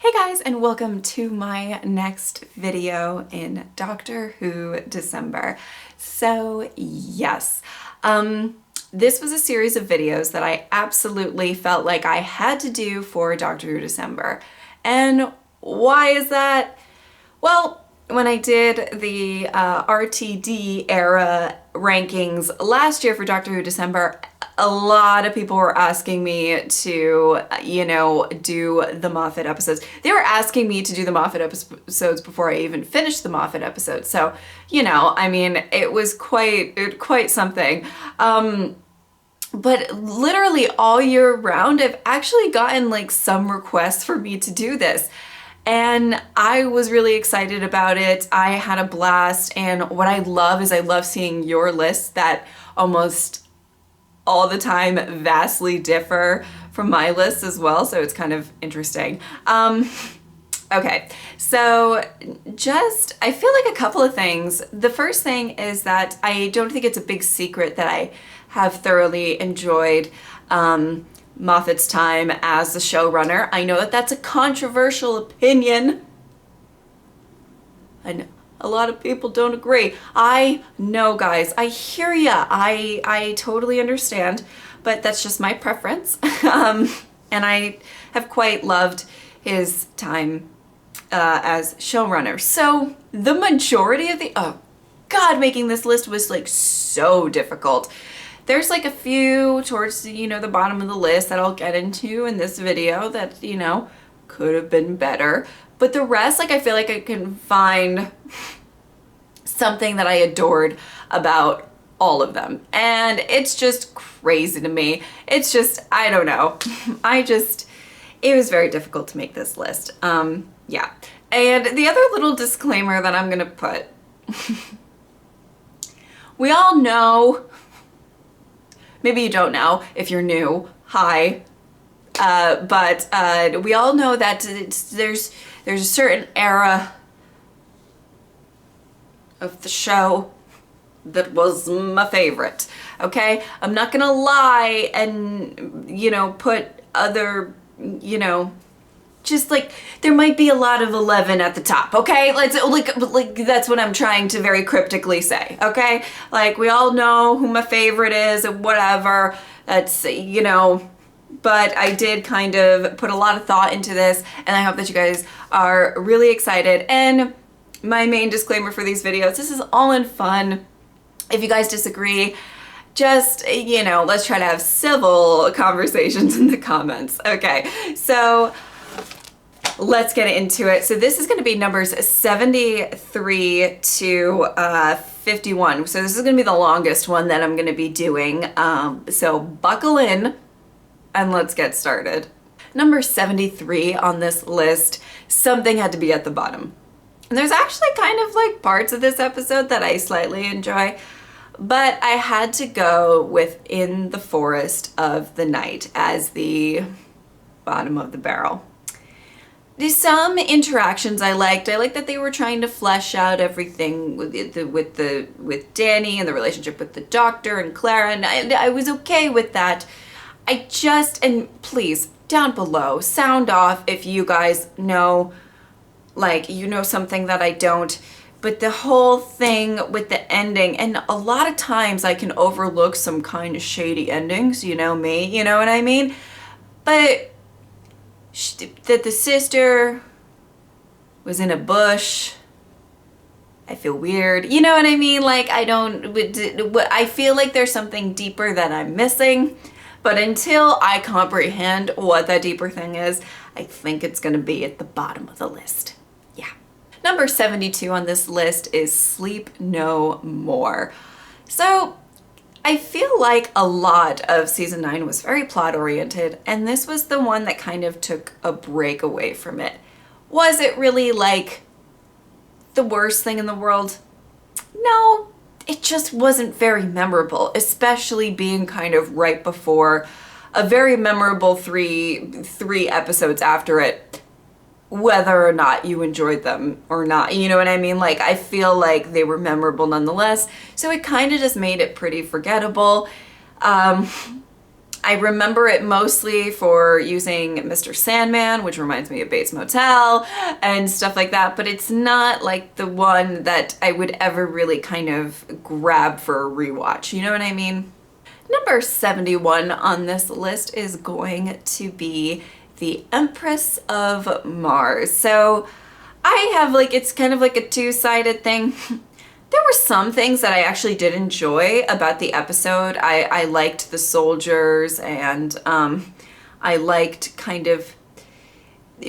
Hey guys, and welcome to my next video in Doctor Who December. So yes, this was a series of videos that I absolutely felt like I had to do for Doctor Who December. And why is that? Well, when I did the RTD era rankings last year for Doctor Who December, a lot of people were asking me to, do the Moffat episodes. They were asking me to do the Moffat episodes before I even finished the Moffat episodes. So, it was quite something. But literally all year round, I've actually gotten like some requests for me to do this. And I was really excited about it. I had a blast. And what I love is I love seeing your lists that almost all the time vastly differ from my list as well. So it's kind of interesting. Okay, so I feel like a couple of things. The first thing is that I don't think it's a big secret that I have thoroughly enjoyed Moffat's time as the showrunner. I know that that's a controversial opinion. I know a lot of people don't agree. I know, guys. I hear ya. I totally understand, but that's just my preference. And I have quite loved his time as showrunner. So the majority of making this list was like so difficult. There's like a few towards, the bottom of the list that I'll get into in this video that, could have been better. But the rest, I feel like I can find something that I adored about all of them. And it's just crazy to me. It's just, I don't know. It was very difficult to make this list. Yeah. And the other little disclaimer that I'm gonna put, we all know, maybe you don't know if you're new, hi. But we all know that there's a certain era of the show that was my favorite, okay? I'm not gonna lie and, put other, just like, there might be a lot of 11 at the top, okay? Let's, like that's what I'm trying to very cryptically say, okay? Like, we all know who my favorite is and whatever, that's, but I did kind of put a lot of thought into this, and I hope that you guys are really excited. And my main disclaimer for these videos, this is all in fun. If you guys disagree, just, let's try to have civil conversations in the comments. Okay, so let's get into it. So this is going to be numbers 73 to 51. So this is going to be the longest one that I'm going to be doing. So buckle in and let's get started. Number 73 on this list, something had to be at the bottom. And there's actually kind of like parts of this episode that I slightly enjoy, but I had to go with In the Forest of the Night as the bottom of the barrel. There's some interactions I liked. I liked that they were trying to flesh out everything with Danny and the relationship with the Doctor and Clara, and I was okay with that. And please, down below, sound off if you guys know, something that I don't. But the whole thing with the ending, and a lot of times I can overlook some kind of shady endings, me, you know what I mean? But that the sister was in a bush, I feel weird, you know what I mean? I feel like there's something deeper that I'm missing, but until I comprehend what that deeper thing is, I think it's gonna be at the bottom of the list. Yeah. Number 72 on this list is Sleep No More. So I feel like a lot of season 9 was very plot oriented, and this was the one that kind of took a break away from it. Was it really like the worst thing in the world? No, it just wasn't very memorable, especially being kind of right before a very memorable three episodes after it, whether or not you enjoyed them or not, you know what I mean? I feel like they were memorable nonetheless, so it kind of just made it pretty forgettable. I remember it mostly for using Mr. Sandman, which reminds me of Bates Motel and stuff like that, but it's not like the one that I would ever really kind of grab for a rewatch. You know what I mean? Number 71 on this list is going to be The Empress of Mars. So I have like, it's kind of like a two-sided thing. There were some things that I actually did enjoy about the episode. I liked the soldiers, and I liked kind of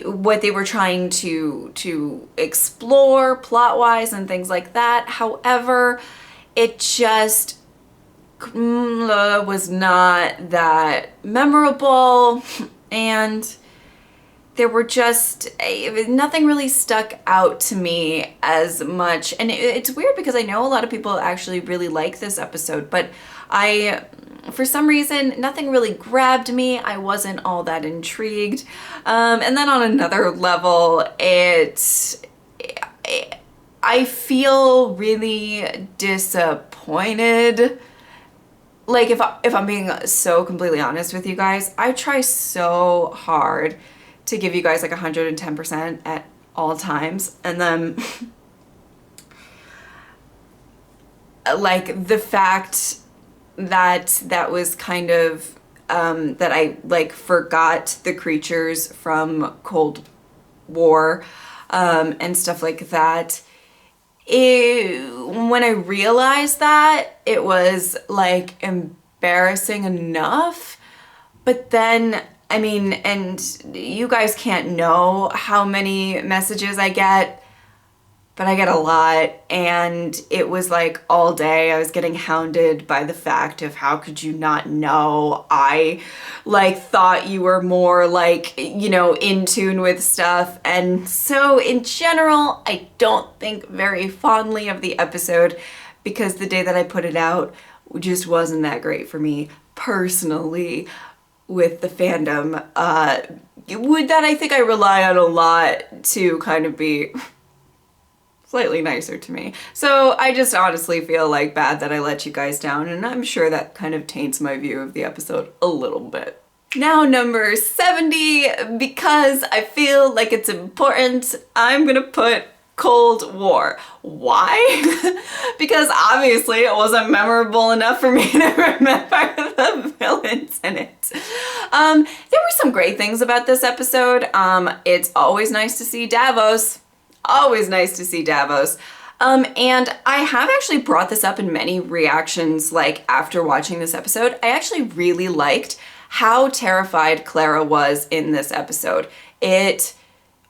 what they were trying to explore plot-wise and things like that. However, it just was not that memorable, and there were just, nothing really stuck out to me as much. And it's weird because I know a lot of people actually really like this episode, but for some reason, nothing really grabbed me. I wasn't all that intrigued. And then on another level, I feel really disappointed. Like, if I'm being so completely honest with you guys, I try so hard to give you guys like 110% at all times, and then like the fact that that was kind of that I like forgot the creatures from Cold War and stuff like that. When I realized that, it was like embarrassing enough, but then I mean, and you guys can't know how many messages I get, but I get a lot, and it was like all day I was getting hounded by the fact of how could you not know? I like thought you were more like, you know, in tune with stuff. And so in general, I don't think very fondly of the episode because the day that I put it out just wasn't that great for me personally. With the fandom, that I think I rely on a lot to kind of be slightly nicer to me. So I just honestly feel like bad that I let you guys down, and I'm sure that kind of taints my view of the episode a little bit. Now number 70, because I feel like it's important, I'm gonna put Cold War. Why? Because obviously it wasn't memorable enough for me to remember the villains in it. There were some great things about this episode. It's always nice to see Davos. Always nice to see Davos. And I have actually brought this up in many reactions, like after watching this episode. I actually really liked how terrified Clara was in this episode. It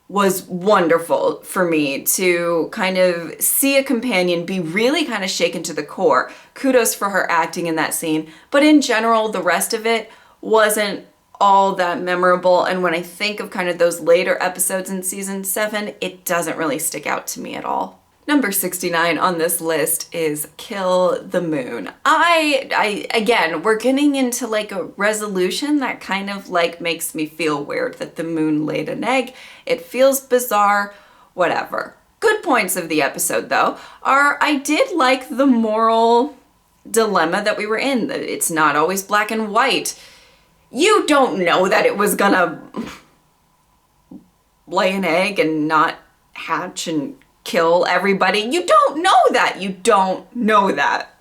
was wonderful for me to kind of see a companion be really kind of shaken to the core. Kudos for her acting in that scene. But in general, the rest of it wasn't all that memorable. And when I think of kind of those later episodes in season 7, it doesn't really stick out to me at all. Number 69 on this list is Kill the Moon. Again, we're getting into like a resolution that kind of like makes me feel weird that the moon laid an egg. It feels bizarre, whatever. Good points of the episode though are I did like the moral dilemma that we were in. It's not always black and white. You don't know that it was gonna lay an egg and not hatch and kill everybody. You don't know that. You don't know that.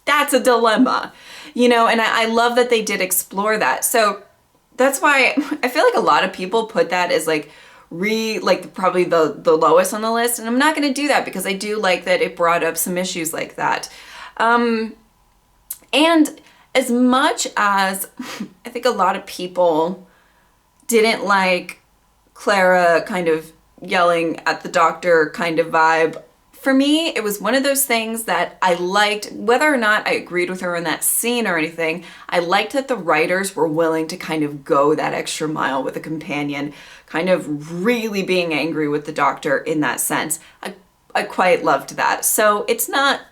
That's a dilemma, you know, and I love that they did explore that. So that's why I feel like a lot of people put that as like probably the lowest on the list. And I'm not going to do that because I do like that it brought up some issues like that. And as much as I think a lot of people didn't like Clara kind of yelling at the doctor kind of vibe, for me, it was one of those things that I liked, whether or not I agreed with her in that scene or anything, I liked that the writers were willing to kind of go that extra mile with a companion, kind of really being angry with the doctor in that sense. I quite loved that. So it's not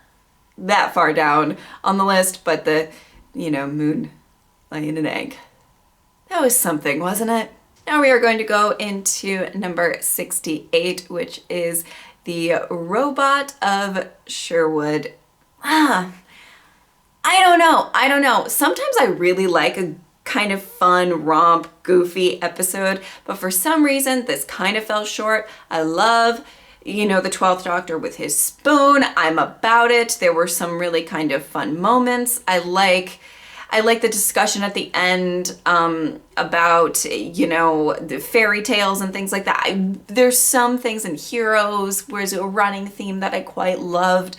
that far down on the list, but the, you know, moon laying an egg. That was something, wasn't it? Now we are going to go into number 68, which is The Robot of Sherwood. I I don't know. Sometimes I really like a kind of fun, romp, goofy episode, but for some reason this kind of fell short. I love, you know, the 12th Doctor with his spoon. I'm about it. There were some really kind of fun moments. I like the discussion at the end about, you know, the fairy tales and things like that. There's some things in Heroes where's a running theme that I quite loved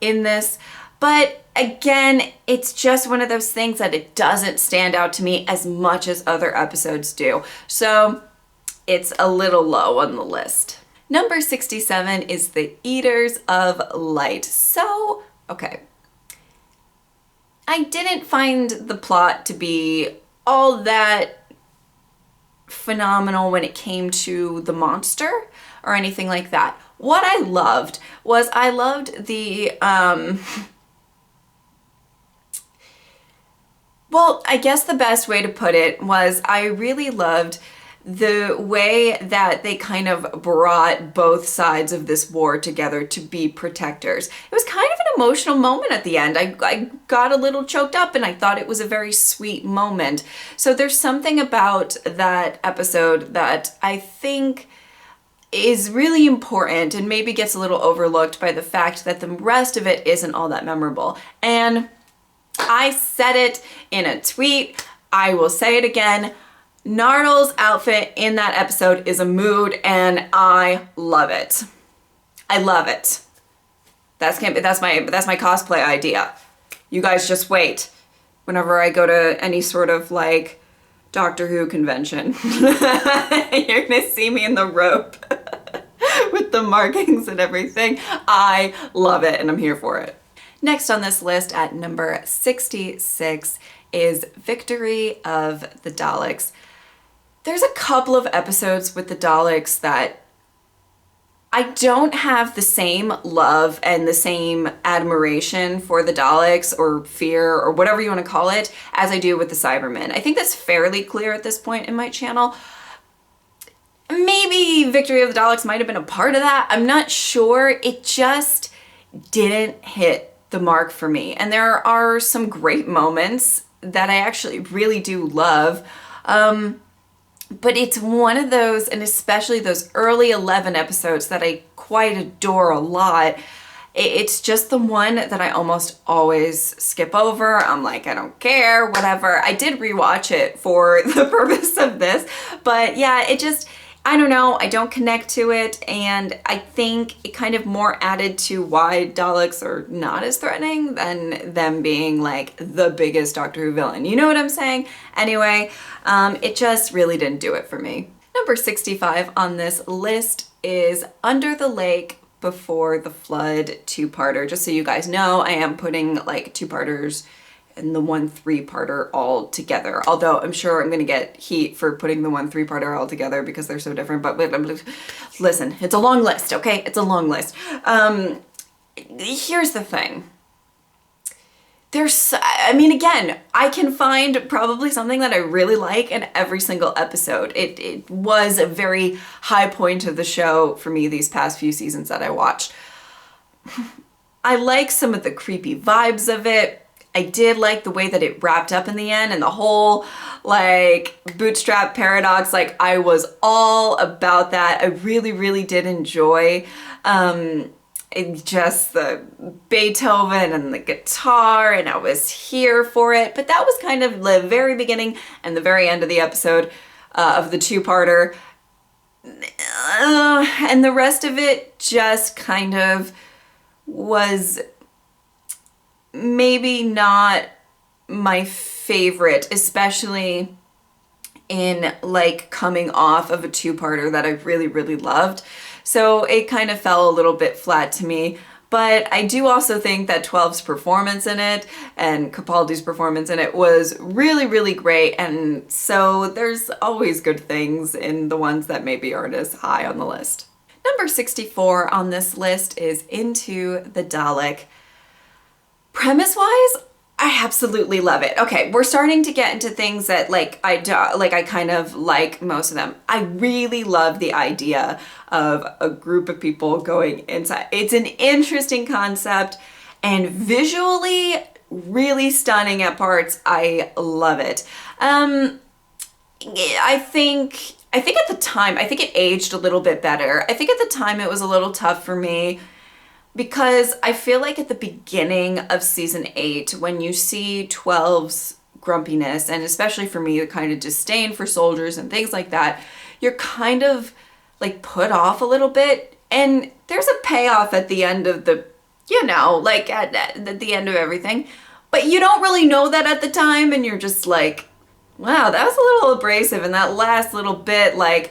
in this. But again, it's just one of those things that it doesn't stand out to me as much as other episodes do. So it's a little low on the list. Number 67 is The Eaters of Light. So, okay. I didn't find the plot to be all that phenomenal when it came to the monster or anything like that. What I loved was the, well, I guess the best way to put it was I really loved the way that they kind of brought both sides of this war together to be protectors. It was kind of an emotional moment at the end. I got a little choked up and I thought it was a very sweet moment. So there's something about that episode that I think is really important and maybe gets a little overlooked by the fact that the rest of it isn't all that memorable. And I said it in a tweet, I will say it again, Nardal's outfit in that episode is a mood and I love it. I love it. That's my cosplay idea. You guys just wait. Whenever I go to any sort of like Doctor Who convention, you're gonna see me in the robe with the markings and everything. I love it and I'm here for it. Next on this list at number 66 is Victory of the Daleks. There's a couple of episodes with the Daleks that I don't have the same love and the same admiration for the Daleks or fear or whatever you want to call it as I do with the Cybermen. I think that's fairly clear at this point in my channel. Maybe Victory of the Daleks might have been a part of that. I'm not sure. It just didn't hit the mark for me. And there are some great moments that I actually really do love. But it's one of those, and especially those early 11 episodes that I quite adore a lot. It's just the one that I almost always skip over. I'm like, I don't care, whatever. I did rewatch it for the purpose of this, but yeah, it just, I don't know, I don't connect to it, and I think it kind of more added to why Daleks are not as threatening than them being like the biggest Doctor Who villain. You know what I'm saying? Anyway, it just really didn't do it for me. Number 65 on this list is Under the Lake Before the Flood two-parter. Just so you guys know, I am putting like two-parters and the 1 3-parter all together. Although I'm sure I'm gonna get heat for putting the 1 3-parter all together because they're so different, but listen, it's a long list, okay? It's a long list. Here's the thing. I mean, again, I can find probably something that I really like in every single episode. It was a very high point of the show for me these past few seasons that I watched. I like some of the creepy vibes of it. I did like the way that it wrapped up in the end and the whole like bootstrap paradox. Like I was all about that. I really, really did enjoy just the Beethoven and the guitar, and I was here for it. But that was kind of the very beginning and the very end of the episode of the two-parter. And the rest of it just kind of was maybe not my favorite, especially in like coming off of a two-parter that I really, really loved. So it kind of fell a little bit flat to me. But I do also think that 12's performance in it and Capaldi's performance in it was really, really great. And so there's always good things in the ones that maybe aren't as high on the list. Number 64 on this list is Into the Dalek. Premise-wise, I absolutely love it. Okay, we're starting to get into things that I kind of like most of them. I really love the idea of a group of people going inside. It's an interesting concept, and visually really stunning at parts. I love it. I think at the time, I think it aged a little bit better. I think at the time it was a little tough for me because I feel like at the beginning of season 8, when you see 12's grumpiness, and especially for me, the kind of disdain for soldiers and things like that, you're kind of like put off a little bit. And there's a payoff at the end of the, like at the end of everything. But you don't really know that at the time, and you're just like, wow, that was a little abrasive. And that last little bit, like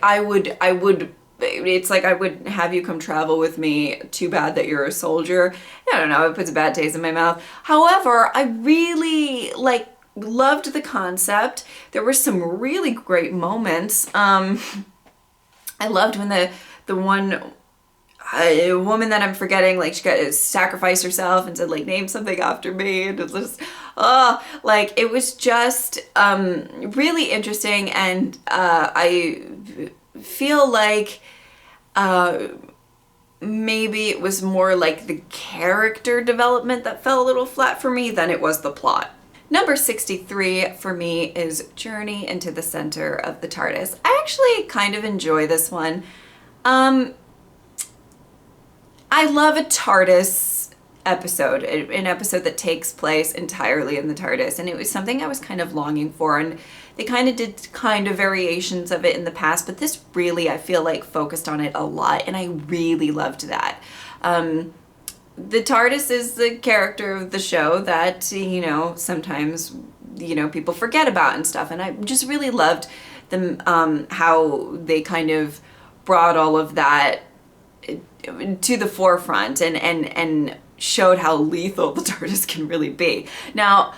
it's like I would have you come travel with me. Too bad that you're a soldier. I don't know, it puts a bad taste in my mouth. However, I really loved the concept. There were some really great moments. I loved when the one woman that I'm forgetting, like she got to sacrifice herself and said like, name something after me, and it was just, it was just really interesting. And I feel like maybe it was more like the character development that fell a little flat for me than it was the plot. Number 63 for me is Journey into the Center of the TARDIS. I actually kind of enjoy this one. I love a TARDIS episode, an episode that takes place entirely in the TARDIS, and it was something I was kind of longing for, and they kind of did kind of variations of it in the past, but this really, I feel like, focused on it a lot, and I really loved that. The TARDIS is the character of the show that, sometimes, people forget about and stuff, and I just really loved them, how they kind of brought all of that to the forefront and showed how lethal the TARDIS can really be. Now,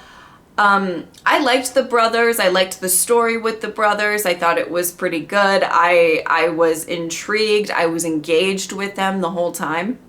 I liked the brothers. I liked the story with the brothers. I thought it was pretty good. I was intrigued. I was engaged with them the whole time.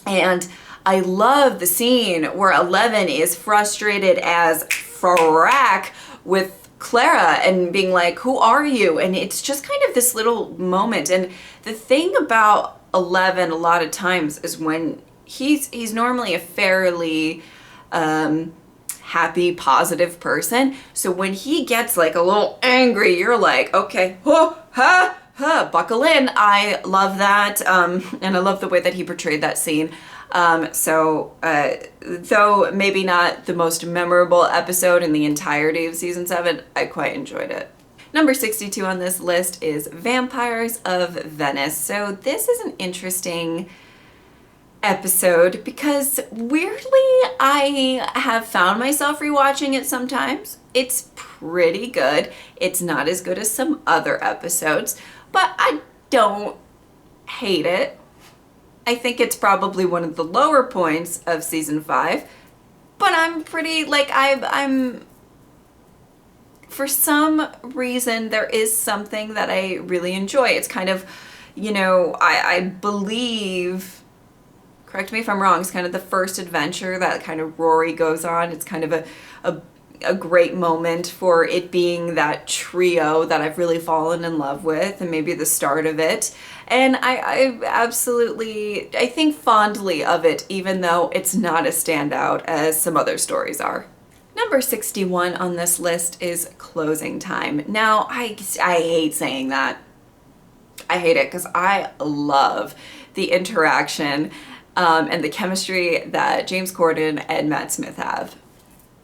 And I love the scene where 11 is frustrated as frack with Clara and being like, who are you? And it's just kind of this little moment. And the thing about 11 a lot of times is when he's normally a fairly happy, positive person. So when he gets like a little angry, you're like, okay, buckle in. I love that. And I love the way that he portrayed that scene. Though maybe not the most memorable episode in the entirety of season 7, I quite enjoyed it. Number 62 on this list is Vampires of Venice. So this is an interesting episode because weirdly I have found myself rewatching it sometimes. It's pretty good. It's not as good as some other episodes, but I don't hate it. I think it's probably one of the lower points of season 5, but I'm pretty, I'm for some reason, there is something that I really enjoy. It's kind of, I believe, correct me if I'm wrong, it's kind of the first adventure that kind of Rory goes on. It's kind of a great moment for it being that trio that I've really fallen in love with, and maybe the start of it. And I absolutely, I think fondly of it, even though it's not as standout as some other stories are. Number 61 on this list is Closing Time. Now, I hate saying that. I hate it because I love the interaction and the chemistry that James Corden and Matt Smith have.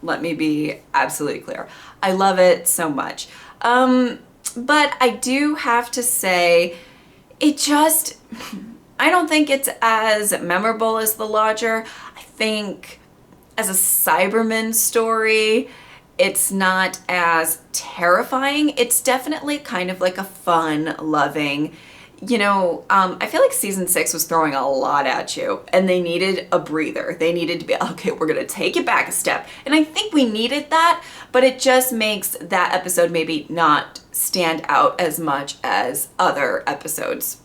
Let me be absolutely clear. I love it so much. But I do have to say, I don't think it's as memorable as The Lodger. I think as a Cyberman story, it's not as terrifying. It's definitely kind of like a fun, loving, I feel like season 6 was throwing a lot at you and they needed a breather. They needed to be, okay, we're going to take it back a step. And I think we needed that, but it just makes that episode maybe not stand out as much as other episodes,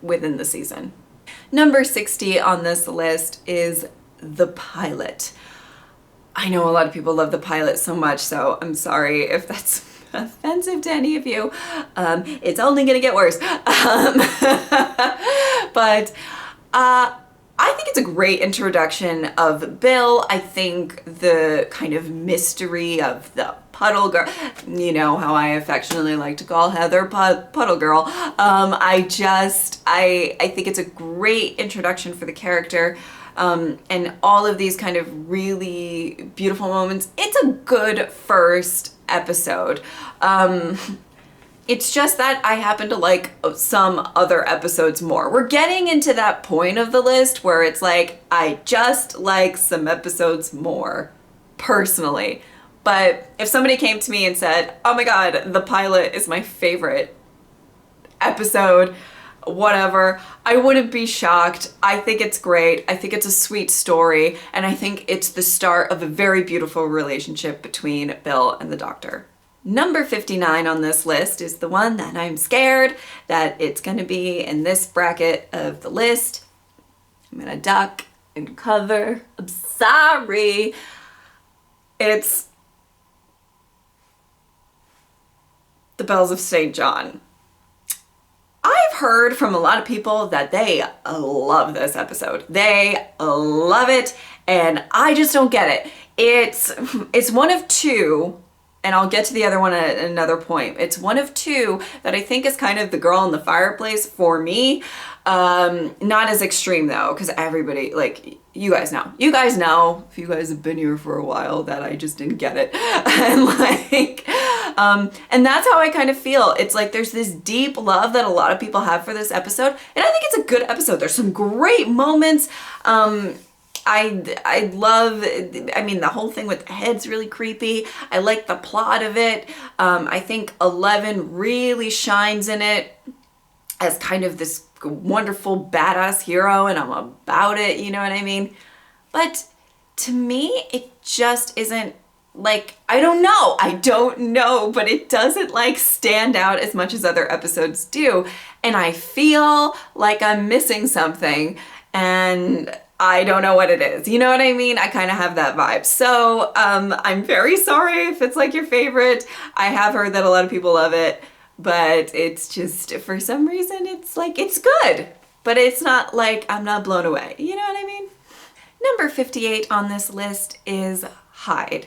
within the season. Number 60 on this list is the pilot. I know a lot of people love the pilot so much, so I'm sorry if that's offensive to any of you. It's only gonna get worse. But I think it's a great introduction of Bill. I think the kind of mystery of the puddle girl, you know how I affectionately like to call Heather puddle girl. I think it's a great introduction for the character. And all of these kind of really beautiful moments. It's a good first episode. It's just that I happen to like some other episodes more. We're getting into that point of the list where it's like, I just like some episodes more, personally. But if somebody came to me and said, oh my God, the pilot is my favorite episode, whatever, I wouldn't be shocked. I think it's great. I think it's a sweet story. And I think it's the start of a very beautiful relationship between Bill and the Doctor. Number 59 on this list is the one that I'm scared that it's going to be in this bracket of the list. I'm going to duck and cover. I'm sorry. It's The Bells of St. John. I've heard from a lot of people that they love this episode. They love it, and I just don't get it. It's one of two, and I'll get to the other one at another point. It's one of two that I think is kind of the girl in the fireplace for me. Not as extreme though, because everybody, like, you guys know, if you guys have been here for a while, that I just didn't get it. And like, and that's how I kind of feel. It's like there's this deep love that a lot of people have for this episode, and I think it's a good episode. There's some great moments. I love, I mean, the whole thing with the head's really creepy. I like the plot of it. I think 11 really shines in it as kind of this wonderful badass hero, and I'm about it, you know what I mean? But to me, it just isn't, like, I don't know, but it doesn't like stand out as much as other episodes do. And I feel like I'm missing something, and I don't know what it is. You know what I mean? I kind of have that vibe. So I'm very sorry if it's like your favorite. I have heard that a lot of people love it, but it's just, for some reason, it's like, it's good, but it's not like, I'm not blown away. You know what I mean? Number 58 on this list is Hyde.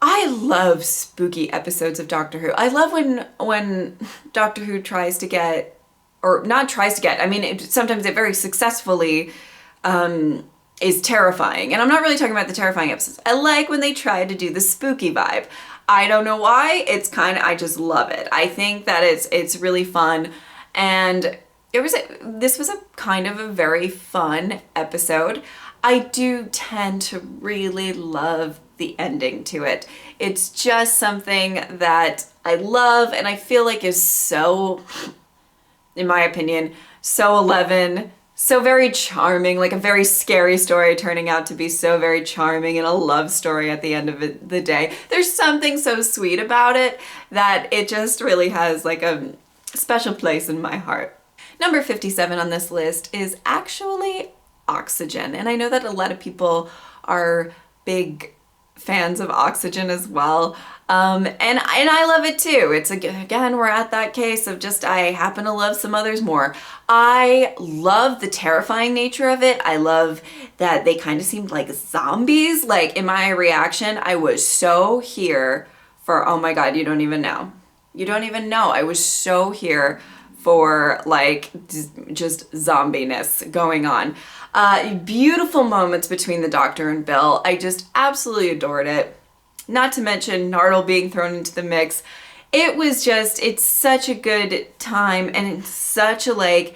I love spooky episodes of Doctor Who. I love when Doctor Who tries to get, or not tries to get, I mean, sometimes it very successfully is terrifying. And I'm not really talking about the terrifying episodes. I like when they try to do the spooky vibe. I don't know why, it's kind of, I just love it. I think that it's really fun. And this was a kind of a very fun episode. I do tend to really love the ending to it. It's just something that I love, and I feel like is so, in my opinion, so 11, so very charming, like a very scary story turning out to be so very charming, and a love story at the end of the day. There's something so sweet about it that it just really has like a special place in my heart. Number 57 on this list is actually Oxygen, and I know that a lot of people are big fans of Oxygen as well, and I love it too. It's again, we're at that case of just, I happen to love some others more. I love the terrifying nature of it. I love that they kind of seemed like zombies. Like, in my reaction, I was so here for, oh my God, you don't even know. I was so here for like just zombiness going on. Beautiful moments between the Doctor and Bill. I just absolutely adored it. Not to mention Nardole being thrown into the mix. It was just, it's such a good time, and it's such a like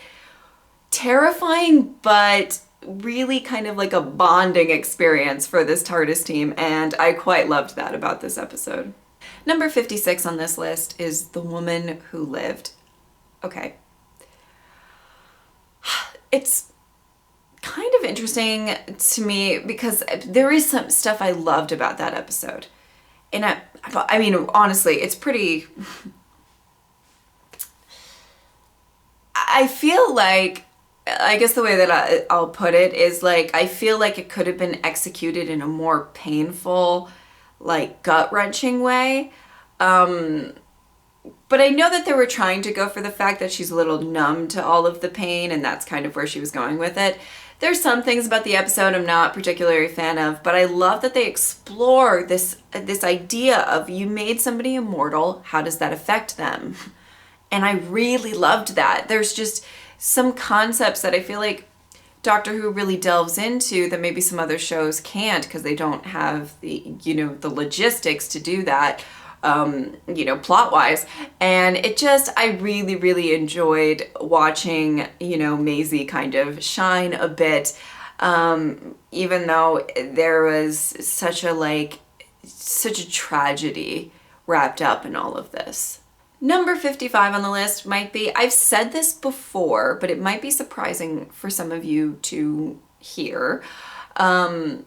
terrifying but really kind of like a bonding experience for this TARDIS team, and I quite loved that about this episode. Number 56 on this list is The Woman Who Lived. Okay. It's kind of interesting to me because there is some stuff I loved about that episode. And I mean, honestly, it's pretty, I feel like, I guess the way that I'll put it is like, I feel like it could have been executed in a more painful, like gut-wrenching way. but I know that they were trying to go for the fact that she's a little numb to all of the pain, and that's kind of where she was going with it. There's some things about the episode I'm not particularly a fan of, but I love that they explore this idea of you made somebody immortal, how does that affect them? And I really loved that. There's just some concepts that I feel like Doctor Who really delves into that maybe some other shows can't, because they don't have the, you know, the logistics to do that, you know, plot-wise. And it just, I really, really enjoyed watching, you know, Maisie kind of shine a bit, even though there was such a tragedy wrapped up in all of this. Number 55 on the list might be, I've said this before, but it might be surprising for some of you to hear, because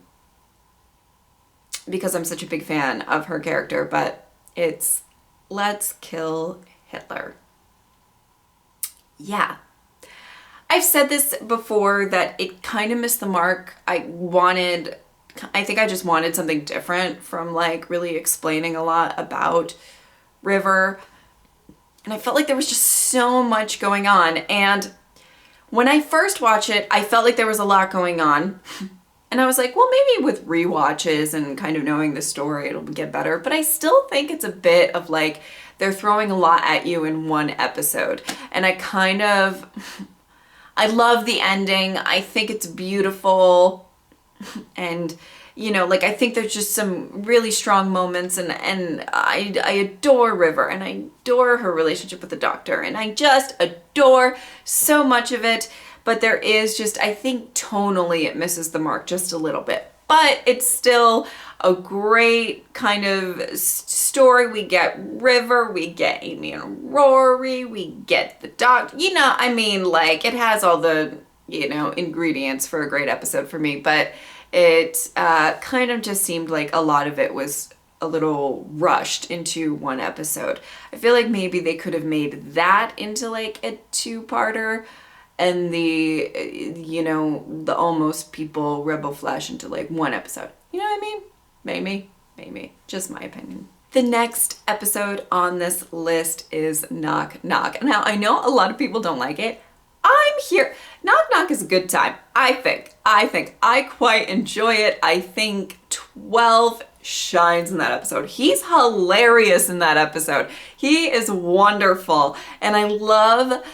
I'm such a big fan of her character, but it's Let's Kill Hitler. Yeah. I've said this before that it kind of missed the mark. I think I just wanted something different from like really explaining a lot about River. And I felt like there was just so much going on. And when I first watched it, I felt like there was a lot going on. And I was like, well, maybe with rewatches and kind of knowing the story, it'll get better. But I still think it's a bit of like, they're throwing a lot at you in one episode. And I love the ending. I think it's beautiful. And you know, like, I think there's just some really strong moments, and I adore River, and I adore her relationship with the Doctor, and I just adore so much of it, but there is just, I think tonally it misses the mark just a little bit. But it's still a great kind of story. We get River, we get Amy and Rory, we get the Doctor, you know, I mean, like, it has all the, you know, ingredients for a great episode for me, but it kind of just seemed like a lot of it was a little rushed into one episode. I feel like maybe they could have made that into like a two-parter, and the, you know, the Almost People Rebel Flesh into like one episode. You know what I mean? Maybe. Just my opinion. The next episode on this list is Knock Knock. Now, I know a lot of people don't like it. I'm here. Knock Knock is a good time, I think. I quite enjoy it. I think 12 shines in that episode. He's hilarious in that episode. He is wonderful. And I love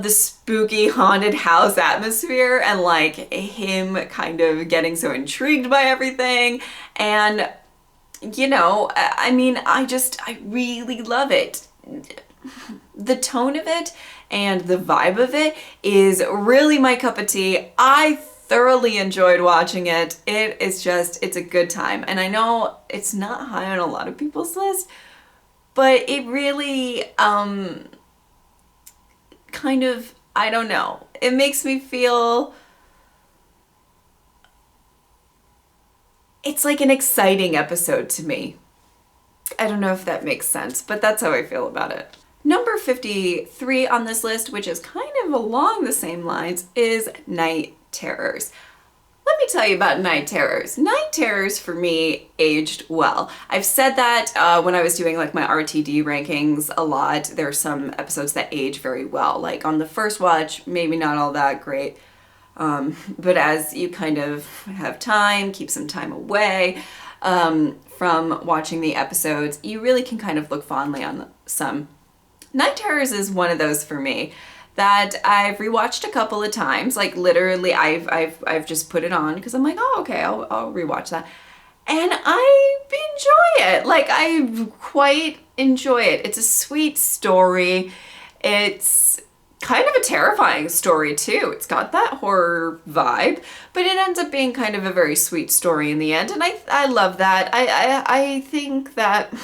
the spooky haunted house atmosphere, and like him kind of getting so intrigued by everything. And, you know, I mean, I really love it. The tone of it and the vibe of it is really my cup of tea. I thoroughly enjoyed watching it. It's a good time. And I know it's not high on a lot of people's list, but it really, kind of, I don't know. It makes me feel, it's like an exciting episode to me. I don't know if that makes sense, but that's how I feel about it. Number 53 on this list, which is kind of along the same lines, is Night Terrors. Let me tell you about Night Terrors. Night Terrors for me aged well. I've said that when I was doing like my RTD rankings a lot. There are some episodes that age very well. Like on the first watch, maybe not all that great. But as you kind of have time, keep some time away from watching the episodes, you really can kind of look fondly on some. Night Terrors is one of those for me that I've rewatched a couple of times. Like literally, I've just put it on because I'm like, oh, okay, I'll rewatch that, and I enjoy it. Like, I quite enjoy it. It's a sweet story. It's kind of a terrifying story too. It's got that horror vibe, but it ends up being kind of a very sweet story in the end, and I love that. I think that.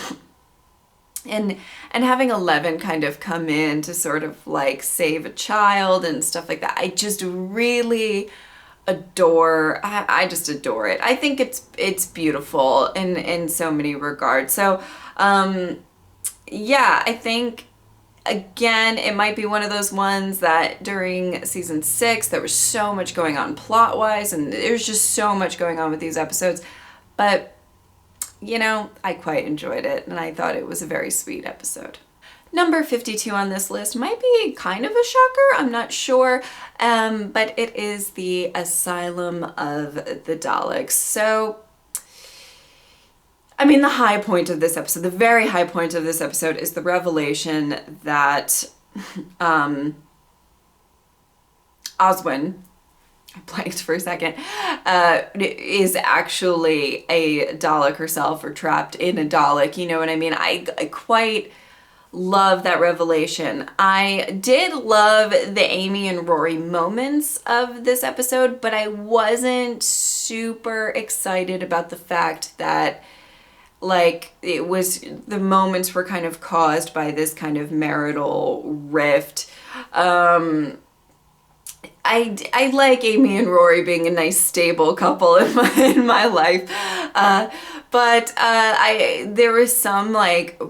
And having 11 kind of come in to sort of like save a child and stuff like that, I just really adore. I just adore it. I think it's beautiful in so many regards. So yeah, I think again it might be one of those ones that during season 6 there was so much going on plot wise, and there's just so much going on with these episodes, but you know, I quite enjoyed it, and I thought it was a very sweet episode. number 52 on this list might be kind of a shocker, I'm not sure, but it is the Asylum of the Daleks. So, I mean, the high point of this episode, the very high point of this episode is the revelation that Oswin, I blanked for a second, is actually a Dalek herself, or trapped in a Dalek, you know what I mean? I quite love that revelation. I did love the Amy and Rory moments of this episode, but I wasn't super excited about the fact that, like, it was, the moments were kind of caused by this kind of marital rift. I like Amy and Rory being a nice stable couple in my life, but there was some like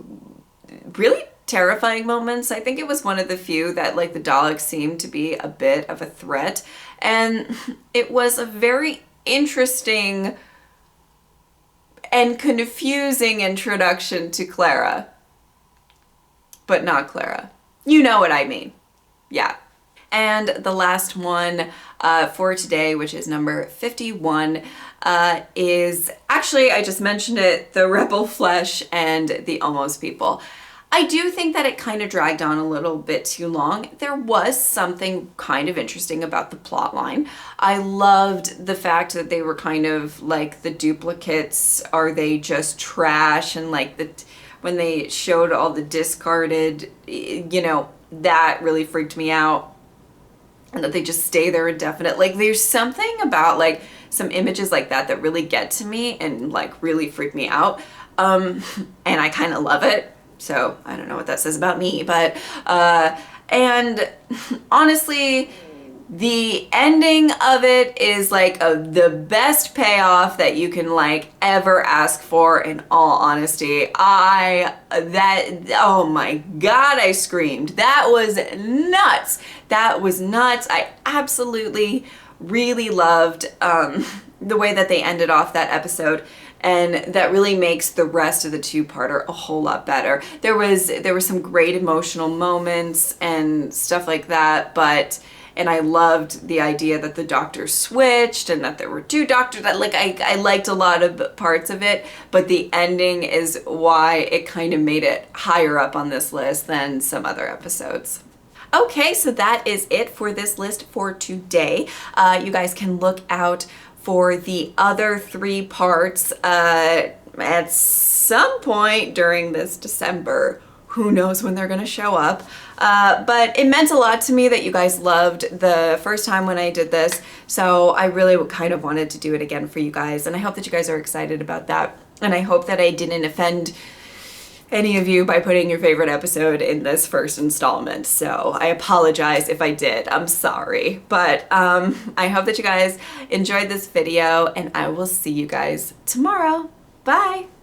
really terrifying moments. I think it was one of the few that like the Daleks seemed to be a bit of a threat, and it was a very interesting and confusing introduction to Clara, but not Clara. You know what I mean. Yeah. And the last one for today, which is number 51, is actually, I just mentioned it, the Rebel Flesh and the Almost People. I do think that it kind of dragged on a little bit too long. There was something kind of interesting about the plot line. I loved the fact that they were kind of like the duplicates. Are they just trash? And like when they showed all the discarded, you know, that really freaked me out. And that they just stay there indefinite. Like there's something about like some images like that that really get to me and like really freak me out. And I kind of love it. So I don't know what that says about me, but, and honestly, the ending of it is like the best payoff that you can like ever ask for, in all honesty. Oh my God, I screamed. That was nuts. That was nuts. I absolutely really loved the way that they ended off that episode. And that really makes the rest of the two-parter a whole lot better. There were some great emotional moments and stuff like that, and I loved the idea that the doctors switched and that there were two doctors. I liked a lot of parts of it, but the ending is why it kind of made it higher up on this list than some other episodes. Okay, so that is it for this list for today. You guys can look out for the other 3 parts at some point during this December. Who knows when they're gonna show up. But it meant a lot to me that you guys loved the first time when I did this, so I really kind of wanted to do it again for you guys, and I hope that you guys are excited about that, and I hope that I didn't offend any of you by putting your favorite episode in this first installment. So I apologize if I did. I'm sorry. But I hope that you guys enjoyed this video, and I will see you guys tomorrow. Bye!